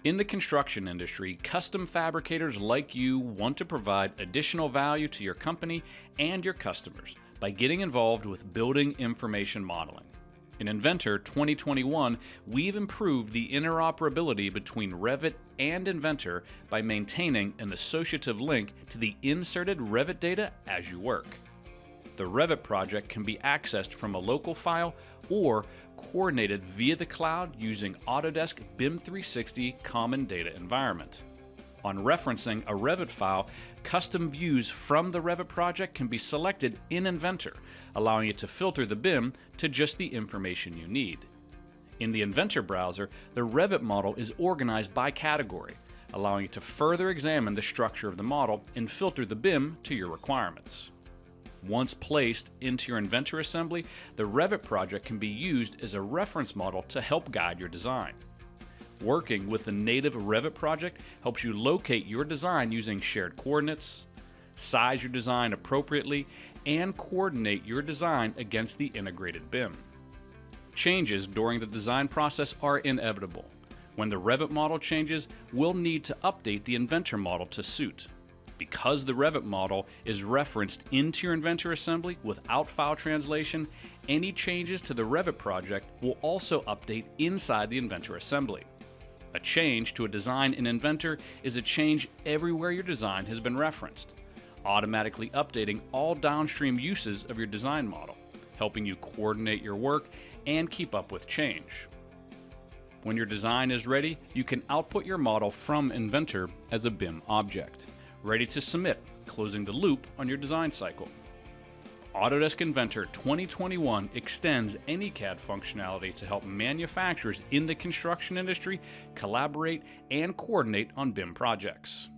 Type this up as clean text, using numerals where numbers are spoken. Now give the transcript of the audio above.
In the construction industry, custom fabricators like you want to provide additional value to your company and your customers by getting involved with building information modeling. In Inventor 2021, we've improved the interoperability between Revit and Inventor by maintaining an associative link to the inserted Revit data as you work. The Revit project can be accessed from a local file or coordinated via the cloud using Autodesk BIM 360 Common Data Environment. On referencing a Revit file, custom views from the Revit project can be selected in Inventor, allowing you to filter the BIM to just the information you need. In the Inventor browser, the Revit model is organized by category, allowing you to further examine the structure of the model and filter the BIM to your requirements. Once placed into your Inventor assembly, the Revit project can be used as a reference model to help guide your design. Working with the native Revit project helps you locate your design using shared coordinates, size your design appropriately, and coordinate your design against the integrated BIM. Changes during the design process are inevitable. When the Revit model changes, we'll need to update the Inventor model to suit. Because the Revit model is referenced into your Inventor assembly without file translation, any changes to the Revit project will also update inside the Inventor assembly. A change to a design in Inventor is a change everywhere your design has been referenced, automatically updating all downstream uses of your design model, helping you coordinate your work and keep up with change. When your design is ready, you can output your model from Inventor as a BIM object, ready to submit, closing the loop on your design cycle. Autodesk Inventor 2021 extends AnyCAD functionality to help manufacturers in the construction industry collaborate and coordinate on BIM projects.